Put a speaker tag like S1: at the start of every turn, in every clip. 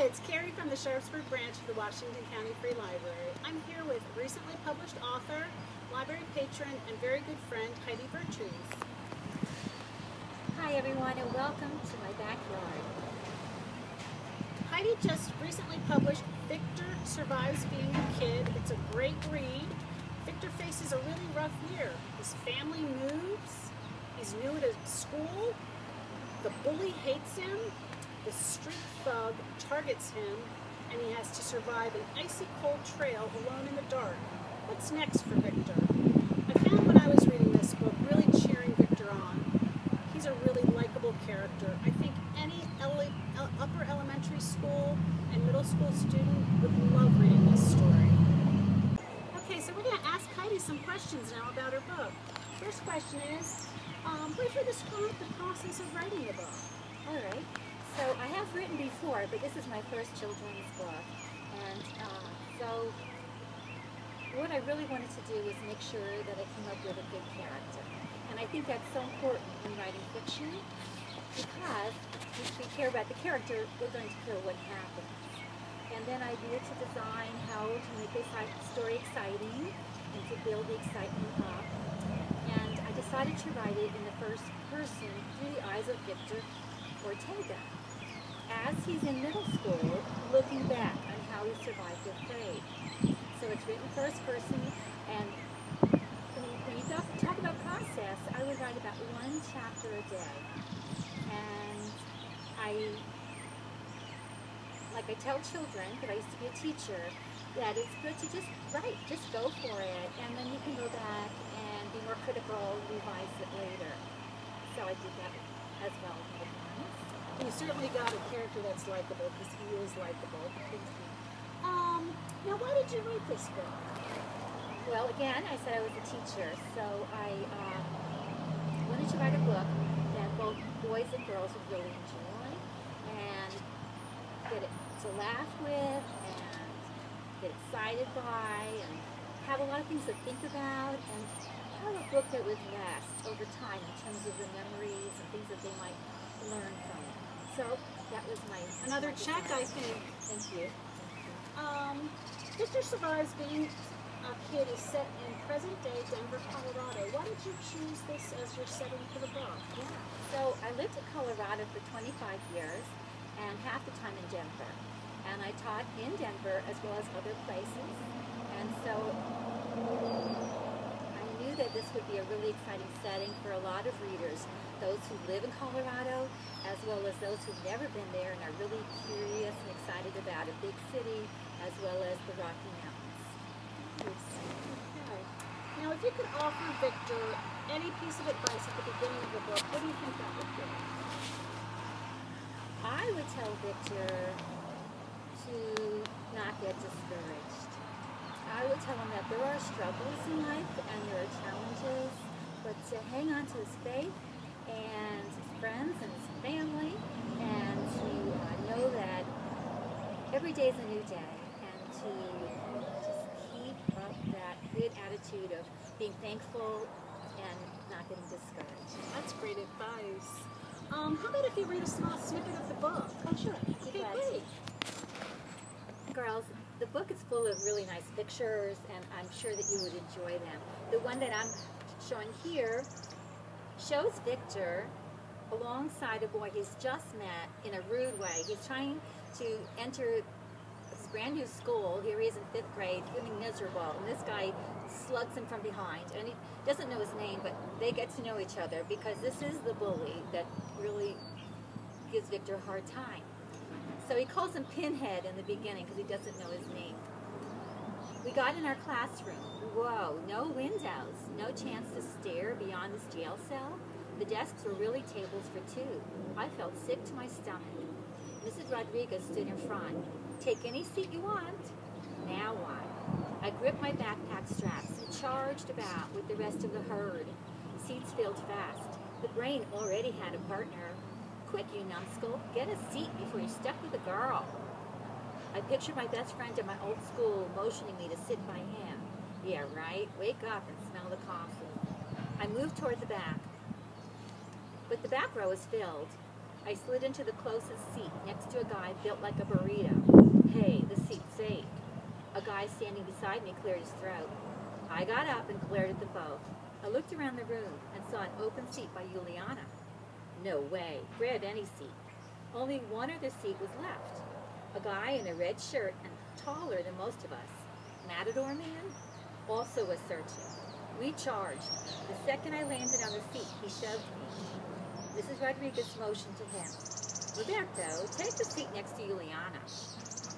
S1: it's Carrie from the Sharpsburg branch of the Washington County Free Library. I'm here with recently published author, library patron, and very good friend, Heidi Vertrees.
S2: Hi everyone, and welcome to my backyard.
S1: Heidi just recently published Victor Survives Being a Kid. It's a great read. Victor faces a really rough year. His family moves, he's new at a school, the bully hates him, the street thug targets him, and he has to survive an icy cold trail alone in the dark. What's next for Victor? I found when I was reading this book really cheering Victor on. He's a really likable character. I think any upper elementary school and middle school student would love reading this story. Okay, so we're going to ask Heidi some questions now about her book. First question is, briefly describe the process of writing the book.
S2: All right. So I have written before, but this is my first children's book. And so what I really wanted to do was make sure that I came up with a good character. And I think that's so important in writing fiction because if we care about the character, we're going to care what happens. And then I needed to design how to make the story exciting and to build the excitement up. And I decided to write it in the first person through the eyes of Victor Ortega, as he's in middle school, looking back on how he survived fifth grade. So it's written first person, and when you talk about process, I would write about one chapter a day. And like I tell children, because I used to be a teacher, that it's good to just write, just go for it, and then you can go back and be more critical, revise it later. So I did that as well.
S1: You certainly got a character that's likable because he is likable. Now, why did you write this book?
S2: Well, again, I said I was a teacher, so I wanted to write a book that both boys and girls would really enjoy and get it to laugh with and get excited by and have a lot of things to think about and have a book that would last over time in terms of the memories and things that they might learn from it. So that was
S1: another check, I think.
S2: Thank you.
S1: Victor Survives Being a Kid is set in present-day Denver, Colorado. Why did you choose this as your setting for the book?
S2: Yeah. So I lived in Colorado for 25 years and half the time in Denver. And I taught in Denver as well as other places. And so I knew that this would be a really exciting setting for a lot of readers, those who live in Colorado, as well as those who've never been there and are really curious and excited about a big city, as well as the Rocky Mountains.
S1: Okay. Now, if you could offer Victor any piece of advice at the beginning of the book, what do you think that would be?
S2: I would tell Victor to not get discouraged. I would tell him that there are struggles in life and there are challenges, but to hang on to his faith and his friends and his family, and to know that every day is a new day, and to just keep up that good attitude of being thankful and not getting discouraged.
S1: That's great advice. How about if you read a small snippet of the book?
S2: Oh, sure.
S1: Okay, great.
S2: Girls, the book is full of really nice pictures, and I'm sure that you would enjoy them. The one that I'm showing here shows Victor alongside a boy he's just met in a rude way. He's trying to enter his brand new school. Here he is in fifth grade, feeling miserable, and this guy slugs him from behind, and he doesn't know his name, but they get to know each other because this is the bully that really gives Victor a hard time. So he calls him Pinhead in the beginning because he doesn't know his name. We got in our classroom. Whoa, no windows, no chance to stare beyond this jail cell. The desks were really tables for two. I felt sick to my stomach. Mrs. Rodriguez stood in front. Take any seat you want. Now what? I gripped my backpack straps and charged about with the rest of the herd. Seats filled fast. The brain already had a partner. Quick, you numbskull, get a seat before you're stuck with a girl. I pictured my best friend at my old school motioning me to sit by him. Yeah, right, wake up and smell the coffee. I moved toward the back, but the back row was filled. I slid into the closest seat next to a guy built like a burrito. Hey, the seat's saved. A guy standing beside me cleared his throat. I got up and glared at them both. I looked around the room and saw an open seat by Juliana. No way, grab any seat. Only one other seat was left. A guy in a red shirt and taller than most of us. Matador man also was searching. We charged. The second I landed on the seat, he shoved me. Mrs. Rodriguez motioned to him. Roberto, take the seat next to Juliana.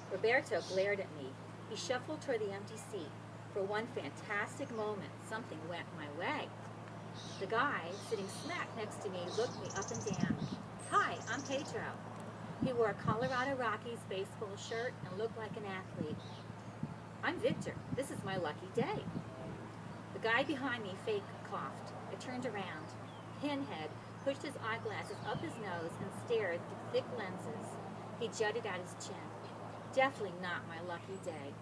S2: Roberto glared at me. He shuffled toward the empty seat. For one fantastic moment, something went my way. The guy sitting smack next to me looked me up and down. Hi, I'm Pedro. He wore a Colorado Rockies baseball shirt and looked like an athlete. I'm Victor. This is my lucky day. The guy behind me fake coughed. I turned around. Pinhead pushed his eyeglasses up his nose and stared through thick lenses. He jutted out his chin. Definitely not my lucky day.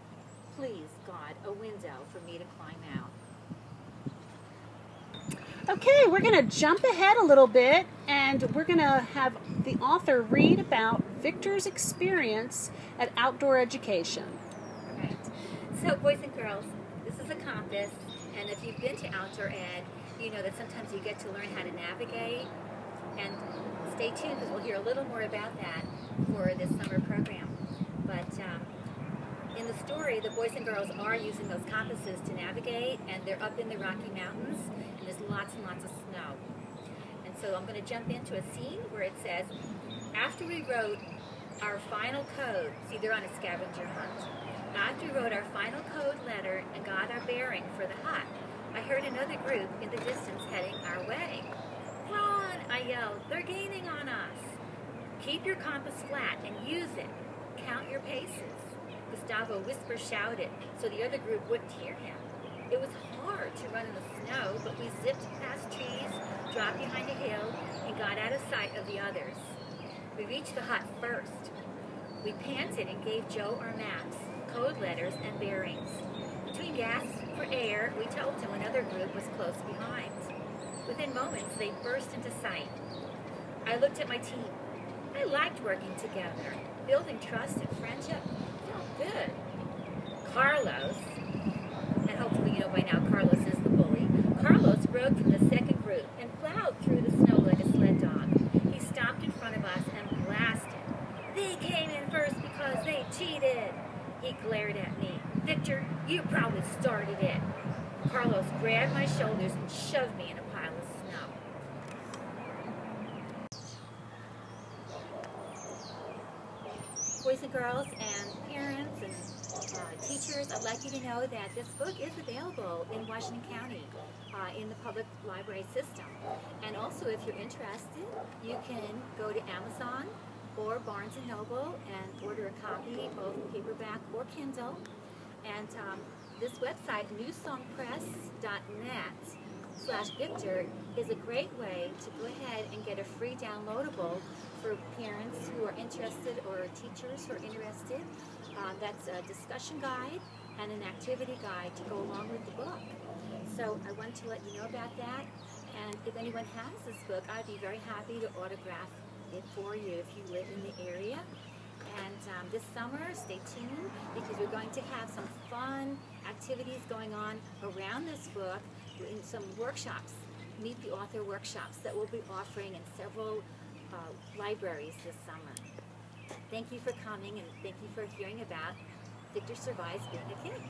S2: Please, God, a window for me to climb out.
S1: Okay, we're going to jump ahead a little bit, and we're going to have the author read about Victor's experience at outdoor education.
S2: Right. So, boys and girls, this is a compass, and if you've been to outdoor ed, you know that sometimes you get to learn how to navigate. And stay tuned because we'll hear a little more about that for this summer program. But in the story, the boys and girls are using those compasses to navigate, and they're up in the Rocky Mountains, and there's lots and lots of snow. And so I'm going to jump into a scene where it says, after we wrote our final code, see, they're on a scavenger hunt. After we wrote our final code letter and got our bearing for the hut, I heard another group in the distance heading our way. Run, I yelled, they're gaining on us. Keep your compass flat and use it. Count your paces. Gustavo whisper shouted so the other group wouldn't hear him. It was hard to run in the snow, but we zipped past trees, dropped behind a hill, and got out of sight of the others. We reached the hut first. We panted and gave Joe our maps, code letters, and bearings. Between gasps for air, we told him another group was close behind. Within moments, they burst into sight. I looked at my team. I liked working together. Building trust and friendship felt good. Carlos, and hopefully you know by now Carlos is the bully, Carlos broke from the second group and plowed through the snow like a sled dog. He stopped in front of us and blasted. They came in first because they cheated. He glared at me. Victor, you probably started it. Carlos grabbed my shoulders and shoved me in a pile of snow. Boys and girls and parents and teachers, I'd like you to know that this book is available in Washington County in the public library system. And also, if you're interested, you can go to Amazon or Barnes & Noble and order a copy, both paperback or Kindle. And this website, newsongpress.net/Victor, is a great way to go ahead and get a free downloadable for parents who are interested or teachers who are interested. That's a discussion guide and an activity guide to go along with the book. So I want to let you know about that. And if anyone has this book, I'd be very happy to autograph it for you if you live in the area. And this summer, stay tuned because we're going to have some fun activities going on around this book in some workshops, Meet the Author workshops that we'll be offering in several libraries this summer. Thank you for coming and thank you for hearing about Victor Survives Being a Kid.